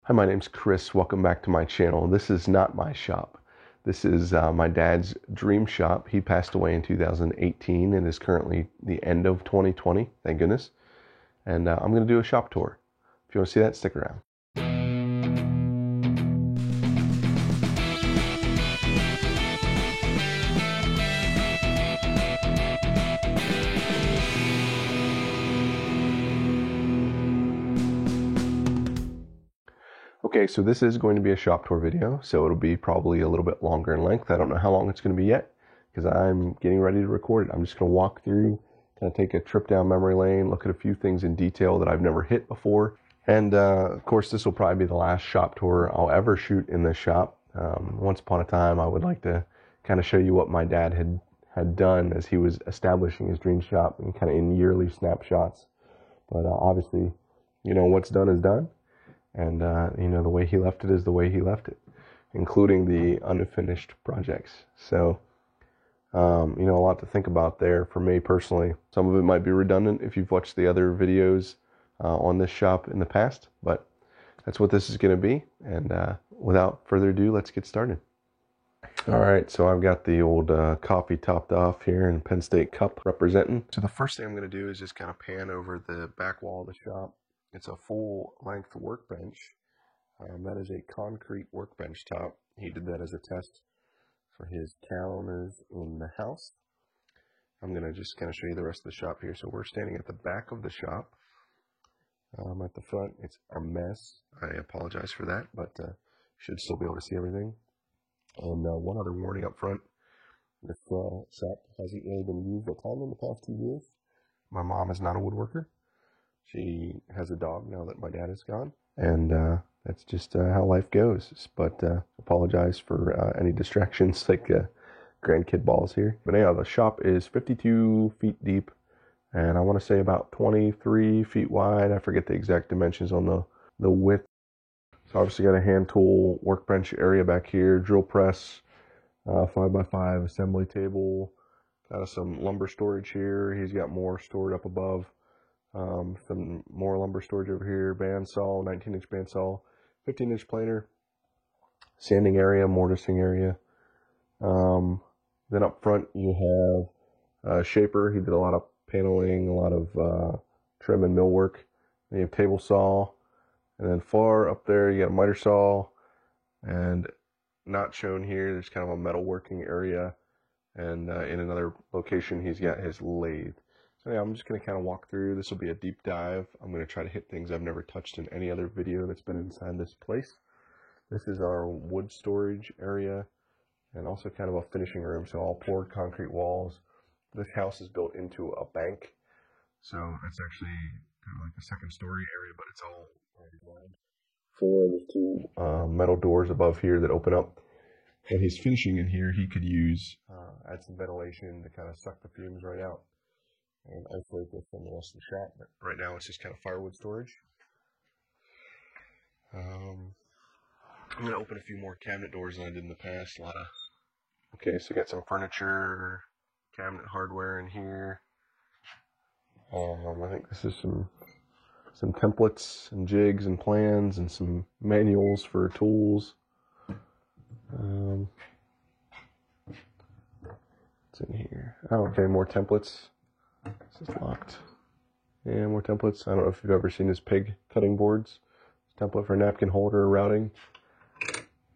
Hi, my name's Chris. Welcome back to my channel. This is not my shop. This is my dad's dream shop. He passed away in 2018 and is currently the end of 2020, thank goodness. And I'm going to do a shop tour. If you want to see that, stick around. Okay, so this is going to be a shop tour video, so it'll be probably a little bit longer in length. I don't know how long it's going to be yet, because I'm getting ready to record it. I'm just going to walk through, kind of take a trip down memory lane, look at a few things in detail that I've never hit before. And of course, this will probably be the last shop tour I'll ever shoot in this shop. Once upon a time, I would like to kind of show you what my dad had done as he was establishing his dream shop, and kind of in yearly snapshots. But obviously, what's done is done. And, the way he left it is the way he left it, including the unfinished projects. So, a lot to think about there for me personally. Some of it might be redundant if you've watched the other videos on this shop in the past, but that's what this is going to be. And without further ado, let's get started. All right, so I've got the old coffee topped off here and Penn State cup representing. So the first thing I'm going to do is just kind of pan over the back wall of the shop. It's a full-length workbench. That is a concrete workbench top. He did that as a test for his counters in the house. I'm going to just kind of show you the rest of the shop here. So we're standing at the back of the shop. At the front, it's a mess. I apologize for that, but should still be able to see everything. And one other warning up front. This shop hasn't really been used a ton in the past 2 years. My mom is not a woodworker. She has a dog now that my dad is gone, and that's just how life goes. But apologize for any distractions like grandkid balls here. But anyhow, the shop is 52 feet deep, and I want to say about 23 feet wide. I forget the exact dimensions on the width. So obviously got a hand tool workbench area back here, drill press, 5x5 assembly table, got some lumber storage here. He's got more stored up above. Some more lumber storage over here, bandsaw, 19-inch bandsaw, 15-inch planer, sanding area, mortising area. Then up front you have a shaper. He did a lot of paneling, a lot of trim and millwork. Then you have table saw, and then far up there you got a miter saw, and not shown here, there's kind of a metalworking area, and in another location he's got his lathe. So yeah, I'm just going to kind of walk through. This will be a deep dive. I'm going to try to hit things I've never touched in any other video that's been inside this place. This is our wood storage area and also kind of a finishing room. So all poured concrete walls. This house is built into a bank. So it's actually kind of like a second story area, but it's all blind. There's two metal doors above here that open up. And he's finishing in here. He could use, add some ventilation to kind of suck the fumes right out and isolate this from the rest of the shop. But right now it's just kind of firewood storage. I'm going to open a few more cabinet doors than I did in the past. Okay, so got some furniture, cabinet hardware in here. I think this is some templates and jigs and plans and some manuals for tools. What's in here? Oh, okay, more templates. This is locked. Yeah, more templates. I don't know if you've ever seen his pig cutting boards. Template for napkin holder routing.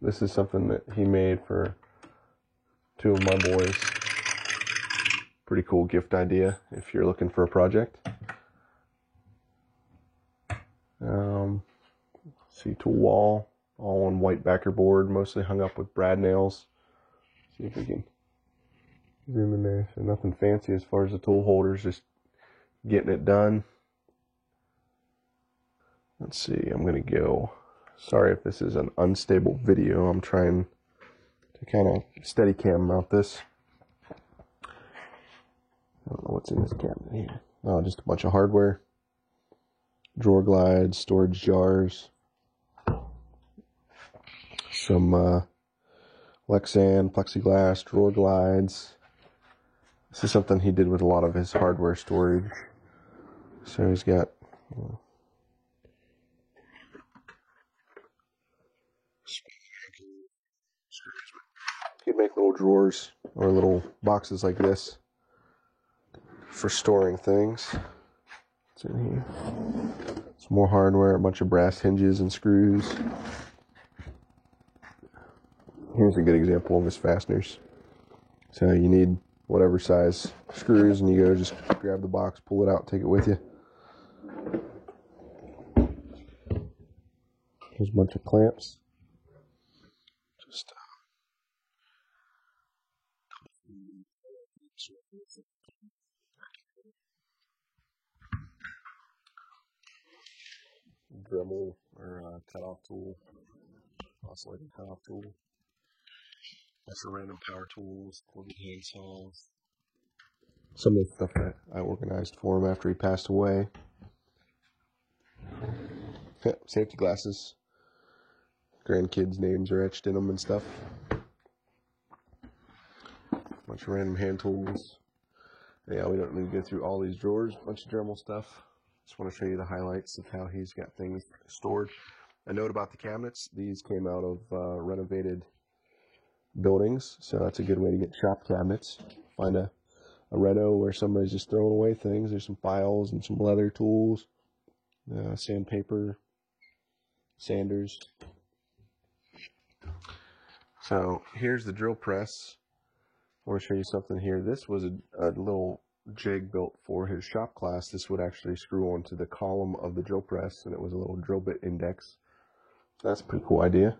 This is something that he made for 2 of my boys. Pretty cool gift idea if you're looking for a project. See, tool wall, all on white backer board, mostly hung up with brad nails. See if we can zoom in there. So nothing fancy as far as the tool holders, just getting it done. Let's see, I'm going to go. Sorry if this is an unstable video. I'm trying to kind of steady cam mount this. I don't know what's in this cabinet here. Oh, just a bunch of hardware. Drawer glides, storage jars. Some Lexan, plexiglass, drawer glides. This is something he did with a lot of his hardware storage. So he's got screws. He'd make little drawers or little boxes like this for storing things. What's in here? Some more hardware, a bunch of brass hinges and screws. Here's a good example of his fasteners. So you need whatever size screws, and you go just grab the box, pull it out, take it with you. Here's a bunch of clamps. Just Dremel or cut-off tool, oscillating cut-off tool. Lots of random power tools, corded hand saws. Some of the stuff that I organized for him after he passed away. Safety glasses. Grandkids' names are etched in them and stuff. Bunch of random hand tools. Yeah, we don't need to go through all these drawers. Bunch of Dremel stuff. Just want to show you the highlights of how he's got things stored. A note about the cabinets. These came out of renovated buildings, so that's a good way to get shop cabinets. Find a reno where somebody's just throwing away things. There's some files and some leather tools, sandpaper, sanders. So here's the drill press. I want to show you something here. This was a little jig built for his shop class. This would actually screw onto the column of the drill press, and it was a little drill bit index. That's a pretty cool idea.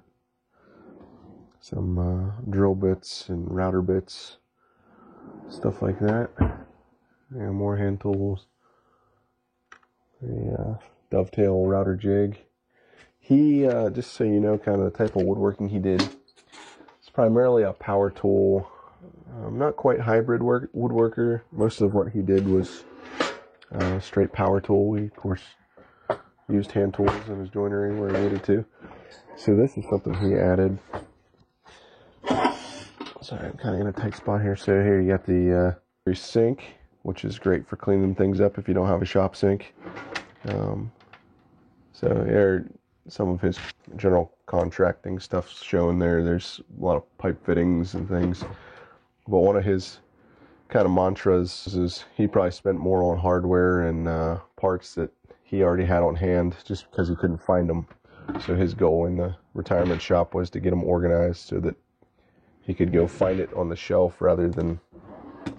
Some drill bits and router bits, stuff like that. Yeah, more hand tools. The dovetail router jig. He, just so you know, kind of the type of woodworking he did, it's primarily a power tool. Not quite hybrid woodworker. Most of what he did was straight power tool. He, of course, used hand tools in his joinery where he needed to. So this is something he added. Sorry, I'm kind of in a tight spot here. So here you got the sink, which is great for cleaning things up if you don't have a shop sink. So here, some of his general contracting stuff shown there. There's a lot of pipe fittings and things. But one of his kind of mantras is he probably spent more on hardware and parts that he already had on hand just because he couldn't find them. So his goal in the retirement shop was to get them organized so that he could go find it on the shelf rather than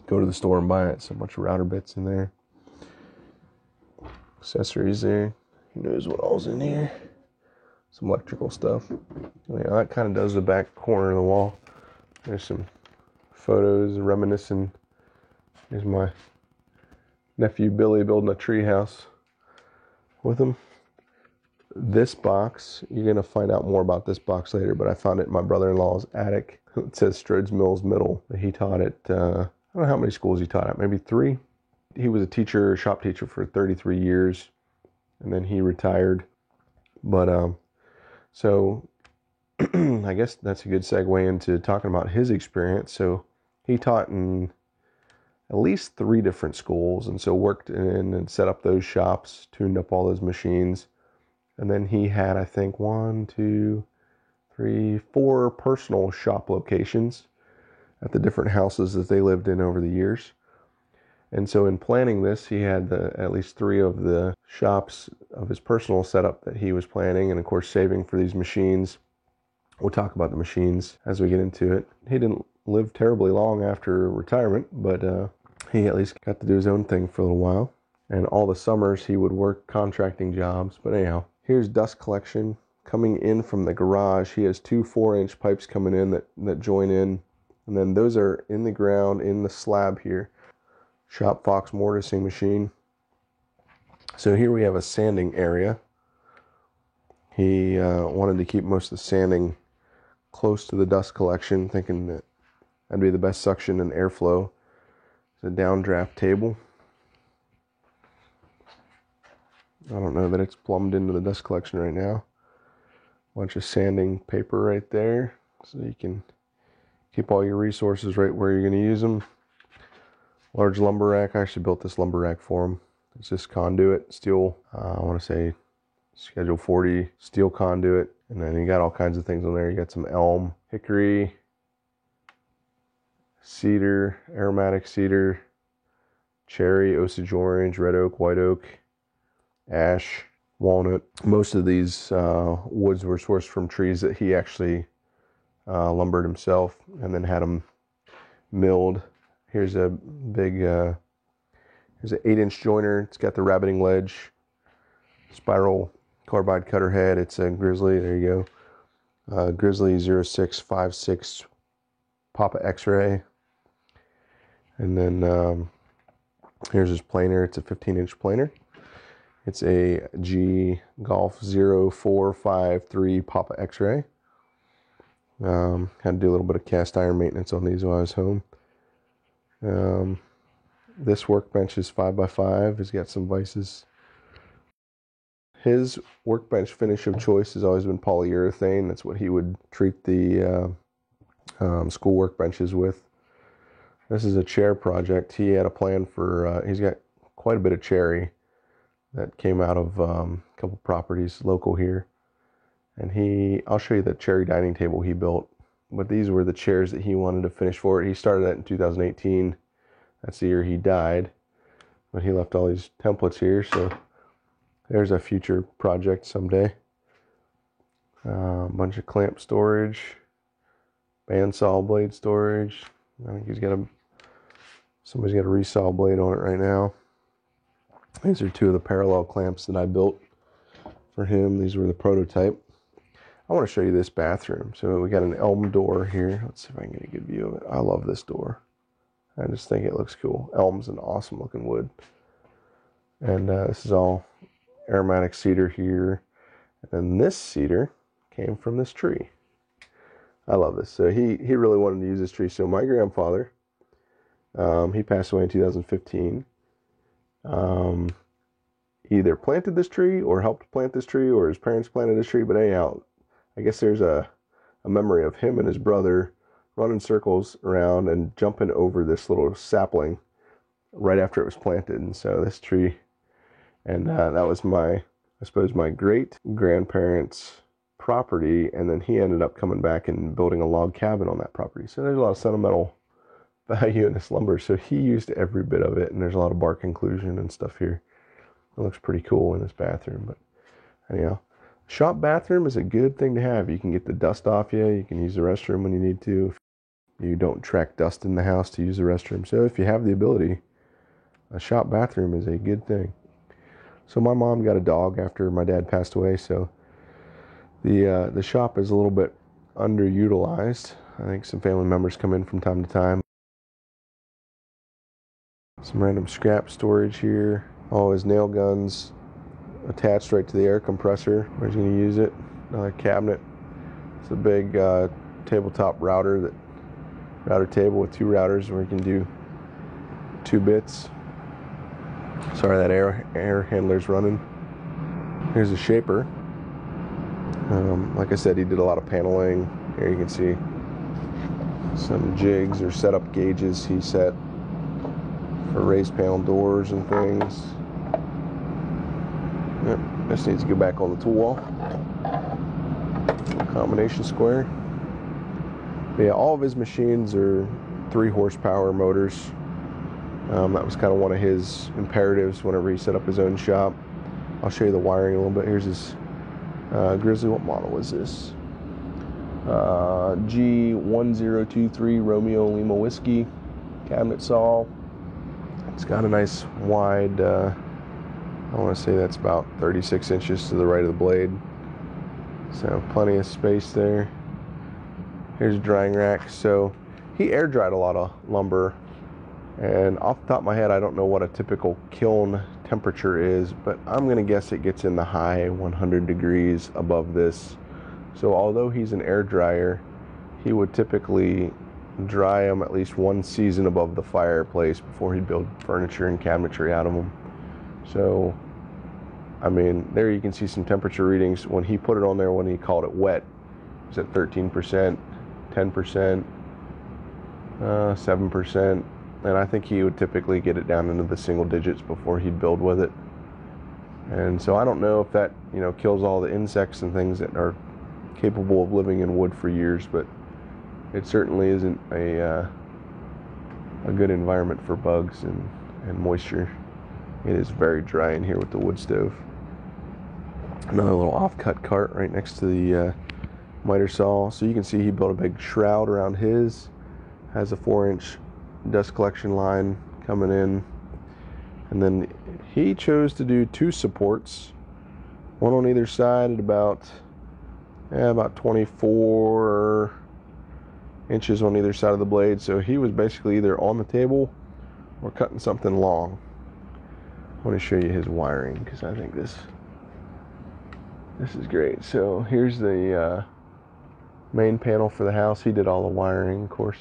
go to the store and buy it. So a bunch of router bits in there. Accessories there. Who knows what all's in here. Some electrical stuff. Yeah, that kind of does the back corner of the wall. There's some photos reminiscing. Here's my nephew Billy building a tree house with him. This box, you're going to find out more about this box later, but I found it in my brother-in-law's attic. It says Strodes Mills Middle. He taught at, I don't know how many schools he taught at, maybe 3. He was a teacher, shop teacher for 33 years, and then he retired. But, so I guess that's a good segue into talking about his experience. So he taught in at least 3 different schools, and so worked in and set up those shops, tuned up all those machines. And then he had, I think, 4 personal shop locations at the different houses that they lived in over the years. And so in planning this, he had at least 3 of the shops of his personal setup that he was planning, and of course saving for these machines. We'll talk about the machines as we get into it. He didn't live terribly long after retirement, but he at least got to do his own thing for a little while. And all the summers he would work contracting jobs. But anyhow, here's dust collection coming in from the garage. He has 2 4-inch pipes coming in that join in. And then those are in the ground in the slab here. Shop Fox mortising machine. So here we have a sanding area. He wanted to keep most of the sanding close to the dust collection, thinking that that'd be the best suction and airflow. It's a downdraft table. I don't know that it's plumbed into the dust collection right now. Bunch of sanding paper right there, so you can keep all your resources right where you're going to use them. Large lumber rack. I actually built this lumber rack for him. It's this conduit, steel, I want to say Schedule 40 steel conduit. And then you got all kinds of things on there. You got some elm, hickory, cedar, aromatic cedar, cherry, Osage orange, red oak, white oak, ash, walnut. Most of these woods were sourced from trees that he actually lumbered himself and then had them milled. Here's a big, here's an 8-inch joiner. It's got the rabbiting ledge, spiral carbide cutter head. It's a Grizzly. There you go. Grizzly 0656 Papa X-ray. And then here's his planer. It's a 15-inch planer. It's a G Golf 0453 Papa X-ray. Had to do a little bit of cast iron maintenance on these while I was home. This workbench is 5x5. He's got some vices. His workbench finish of choice has always been polyurethane. That's what he would treat the school workbenches with. This is a chair project. He had a plan for, he's got quite a bit of cherry that came out of a couple properties local here. And I'll show you the cherry dining table he built. But these were the chairs that he wanted to finish for it. He started that in 2018. That's the year he died. But he left all these templates here, so there's a future project someday. A bunch of clamp storage, bandsaw blade storage. I think somebody's got a resaw blade on it right now. These are two of the parallel clamps that I built for him. These were the prototype. I want to show you this bathroom. So we got an elm door here. Let's see if I can get a good view of it. I love this door. I just think it looks cool. Elm's an awesome looking wood. And this is all aromatic cedar here. And then this cedar came from this tree. I love this. So he really wanted to use this tree. So my grandfather, he passed away in 2015. Either planted this tree or helped plant this tree, or his parents planted this tree. But anyhow, I guess there's a memory of him and his brother running circles around and jumping over this little sapling right after it was planted. And so this tree, and that was I suppose my great grandparents' property. And then he ended up coming back and building a log cabin on that property. So there's a lot of sentimental value in this lumber. So he used every bit of it, and there's a lot of bark inclusion and stuff here. It looks pretty cool in this bathroom. But anyhow, shop bathroom is a good thing to have. You can get the dust off you. You can use the restroom when you need to. You don't track dust in the house to use the restroom. So if you have the ability, a shop bathroom is a good thing. So my mom got a dog after my dad passed away. So the shop is a little bit underutilized. I think some family members come in from time to time. Some random scrap storage here. All his nail guns attached right to the air compressor where he's going to use it. Another cabinet. It's a big tabletop router table with two routers where you can do 2 bits. Sorry, that air handler's running. Here's a shaper. Like I said, he did a lot of paneling. Here you can see some jigs or setup gauges he set for raised panel doors and things. Yep, this needs to go back on the tool wall. Combination square. But yeah, all of his machines are 3 horsepower motors. That was kind of one of his imperatives whenever he set up his own shop. I'll show you the wiring a little bit. Here's his Grizzly. What model is this? G1023 Romeo Lima Whiskey cabinet saw. It's got a nice wide, I want to say that's about 36 inches to the right of the blade. So plenty of space there. Here's a drying rack. So he air dried a lot of lumber. And off the top of my head, I don't know what a typical kiln temperature is, but I'm going to guess it gets in the high 100 degrees above this. So although he's an air dryer, he would typically dry them at least 1 season above the fireplace before he'd build furniture and cabinetry out of them. So, I mean, there you can see some temperature readings. When he put it on there, when he called it wet, it was at 13%, 10%, 7%. And I think he would typically get it down into the single digits before he'd build with it. And so I don't know if that, kills all the insects and things that are capable of living in wood for years, but it certainly isn't a a good environment for bugs and moisture. It is very dry in here with the wood stove. Another little offcut cart right next to the miter saw. So you can see he built a big shroud around his. Has a 4-inch dust collection line coming in. And then he chose to do 2 supports, one on either side at about 24 inches on either side of the blade. So he was basically either on the table or cutting something long. I want to show you his wiring because I think this is great. So here's the main panel for the house. He did all the wiring, of course.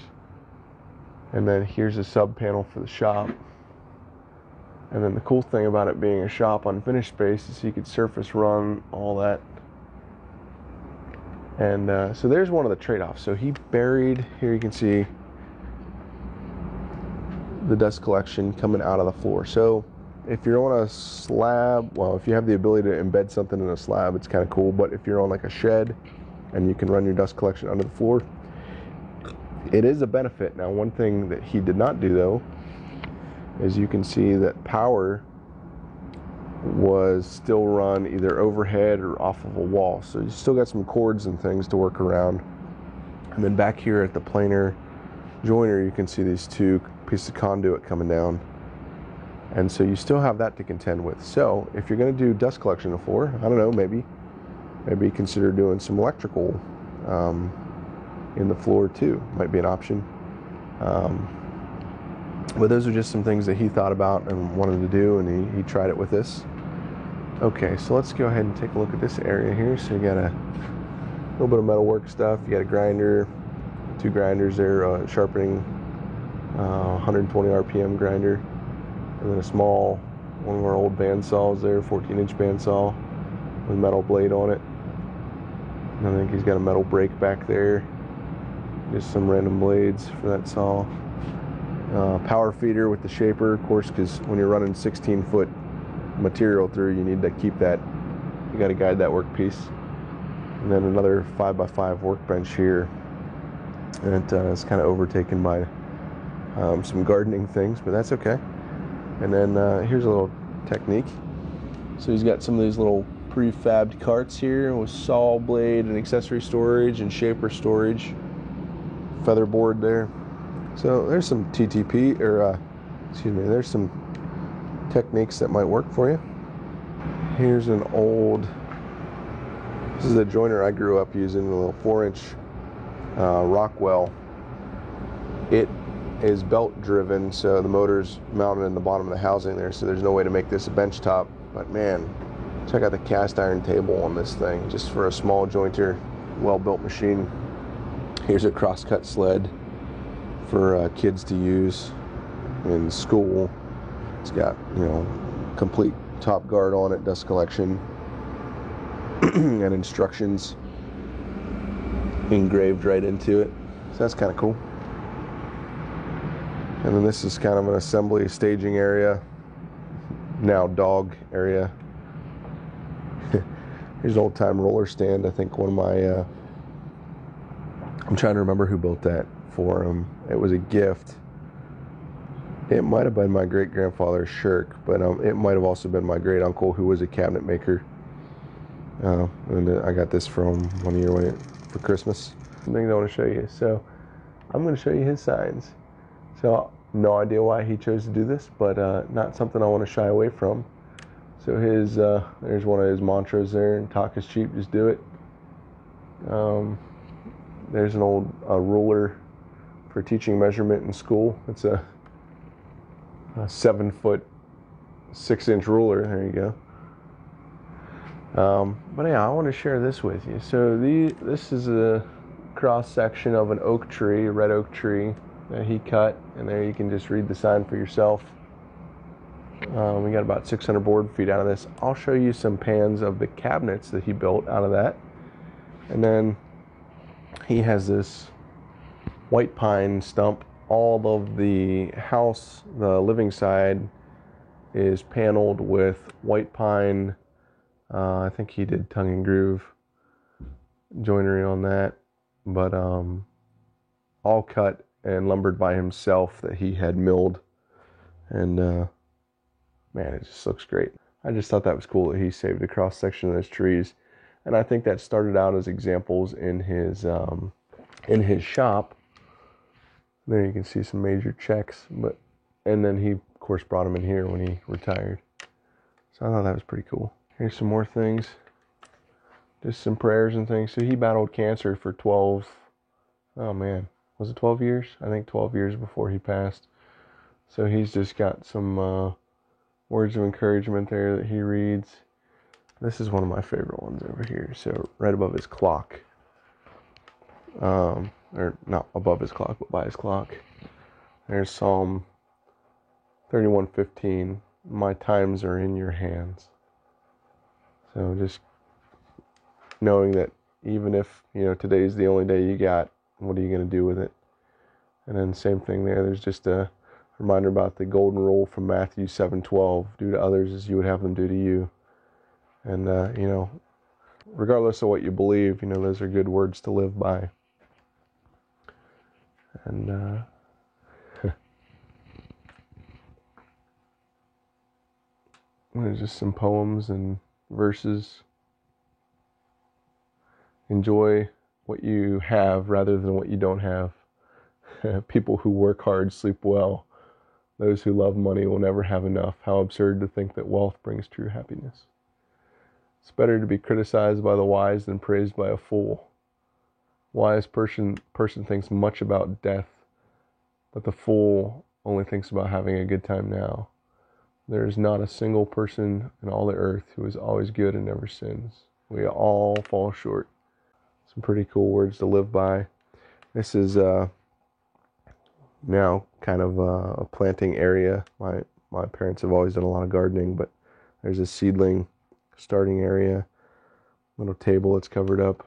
And then here's a sub panel for the shop. And then the cool thing about it being a shop on finished space is he could surface run all that. And so there's one of the trade-offs. So he buried, here you can see the dust collection coming out of the floor. So if you're on a slab, well, if you have the ability to embed something in a slab, it's kind of cool. But if you're on like a shed and you can run your dust collection under the floor, it is a benefit. Now, one thing that he did not do, though, is you can see that power was still run either overhead or off of a wall. So you still got some cords and things to work around. And then back here at the planer joiner, you can see these 2 pieces of conduit coming down. And so you still have that to contend with. So if you're going to do dust collection on the floor, I don't know, maybe consider doing some electrical in the floor too. Might be an option. But those are just some things that he thought about and wanted to do, and he tried it with this. Okay, so let's go ahead and take a look at this area here. So you got a little bit of metalwork stuff. You got a grinder, 2 grinders there, sharpening, 120 RPM grinder, and then a small, one of our old bandsaws there, 14-inch bandsaw with a metal blade on it. And I think he's got a metal brake back there. Just some random blades for that saw. Power feeder with the shaper, of course, because when you're running 16-foot material through, you need to keep that, you got to guide that workpiece. And then another 5x5 workbench here. And it's kind of overtaken by some gardening things, but that's okay. And then here's a little technique. So he's got some of these little prefabbed carts here with saw blade and accessory storage and shaper storage. Feather board there. So there's some TTP, or there's some techniques that might work for you. Here's an old, this is a joiner I grew up using, a little 4-inch Rockwell. It is belt driven, so the motor's mounted in the bottom of the housing there, so there's no way to make this a bench top. But man, check out the cast iron table on this thing, just for a small jointer, well-built machine. Here's a crosscut sled for kids to use in school. It's got, complete top guard on it, dust collection, and instructions engraved right into it. So that's kind of cool. And then this is kind of an assembly staging area, now dog area. Here's an old-time roller stand. I think one of my, I'm trying to remember who built that for him. It was a gift. It might have been my great-grandfather, Shirk, but it might have also been my great-uncle, who was a cabinet maker. And I got this from one year for Christmas. Something I want to show you. So I'm going to show you his signs. So no idea why he chose to do this, but not something I want to shy away from. So his there's one of his mantras there, and talk is cheap, just do it. There's an old ruler for teaching measurement in school. It's a 7-foot, 6-inch ruler. There you go. But yeah, I want to share this with you. So this is a cross section of an oak tree, a red oak tree that he cut, and there you can just read the sign for yourself. We got about 600 board feet out of this. I'll show you some pans of the cabinets that he built out of that. And then he has this white pine stump. All of the house, the living side, is paneled with white pine. I think he did tongue and groove joinery on that, but all cut and lumbered by himself that he had milled. And man, it just looks great. I just thought that was cool that he saved a cross section of those trees. And I think that started out as examples in his shop. There you can see some major checks, and then he of course brought them in here when he retired. So I thought that was pretty cool. Here's some more things, just some prayers and things. So he battled cancer for 12, oh man, was it 12 years? I think 12 years before he passed. So he's just got some words of encouragement there that he reads. This is one of my favorite ones over here. So right above his clock, or not above his clock, but by his clock, there's Psalm 31:15. My times are in your hands. So just knowing that even if, today's the only day you got, what are you going to do with it? And then same thing there. There's just a reminder about the golden rule from Matthew 7:12. Do to others as you would have them do to you. And, regardless of what you believe, those are good words to live by. And there's just some poems and verses. Enjoy what you have rather than what you don't have. People who work hard sleep well. Those who love money will never have enough. How absurd to think that wealth brings true happiness. It's better to be criticized by the wise than praised by a fool. Wise person thinks much about death, but the fool only thinks about having a good time now. There is not a single person in all the earth who is always good and never sins. We all fall short. Some pretty cool words to live by. This is now kind of a planting area. My parents have always done a lot of gardening, but there's a seedling starting area, little table that's covered up,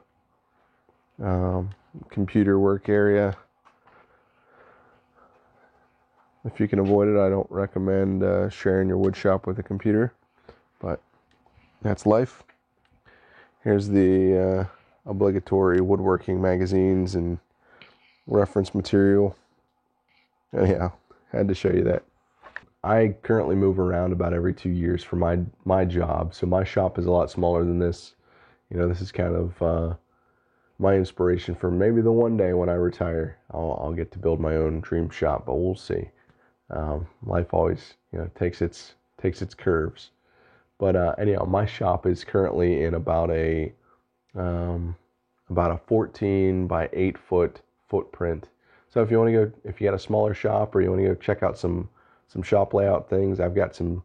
computer work area. If you can avoid it, I don't recommend sharing your wood shop with a computer, but that's life. Here's the obligatory woodworking magazines and reference material. Anyhow, had to show you that. I currently move around about every 2 years for my job, so my shop is a lot smaller than this. This is kind of my inspiration for maybe the one day when I retire, I'll get to build my own dream shop, but we'll see. Life always, takes its curves. But anyhow, my shop is currently in about a 14 by 8 foot footprint. So if you got a smaller shop, or you want to go check out some shop layout things, I've got some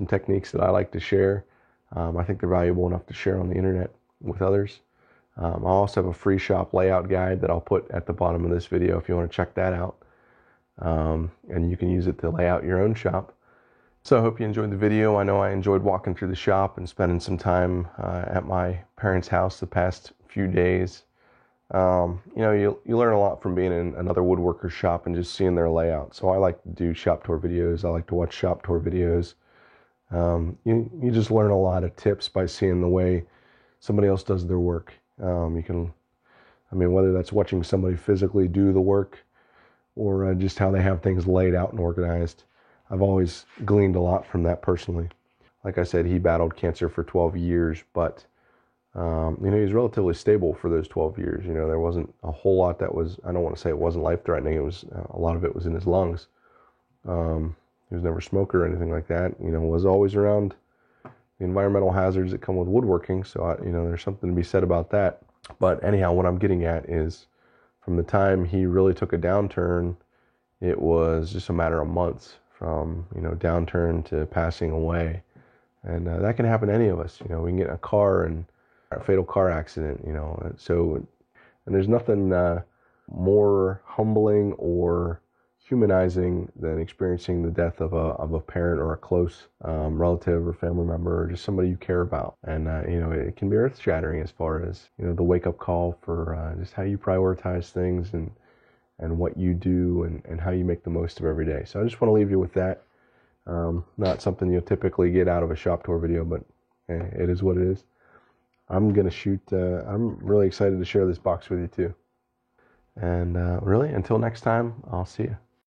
techniques that I like to share. I think they're valuable enough to share on the internet with others. I also have a free shop layout guide that I'll put at the bottom of this video if you want to check that out. And you can use it to lay out your own shop. So I hope you enjoyed the video. I know I enjoyed walking through the shop and spending some time at my parents' house the past few days. You learn a lot from being in another woodworker's shop and just seeing their layout. So I like to do shop tour videos. I like to watch shop tour videos. You just learn a lot of tips by seeing the way somebody else does their work. Whether that's watching somebody physically do the work or just how they have things laid out and organized. I've always gleaned a lot from that personally. Like I said, he battled cancer for 12 years, but he was relatively stable for those 12 years. There wasn't a whole lot that was, I don't want to say it wasn't life-threatening. It was, a lot of it was in his lungs. He was never a smoker or anything like that. Was always around the environmental hazards that come with woodworking. So, there's something to be said about that. But anyhow, what I'm getting at is from the time he really took a downturn, it was just a matter of months from, downturn to passing away. And that can happen to any of us. We can get in a car and a fatal car accident, and there's nothing more humbling or humanizing than experiencing the death of a parent or a close relative or family member or just somebody you care about. And it can be earth-shattering as far as the wake-up call for just how you prioritize things and what you do and how you make the most of every day. So I just want to leave you with that. Not something you'll typically get out of a shop tour video, but it is what it is. I'm really excited to share this box with you too. And really, until next time, I'll see you.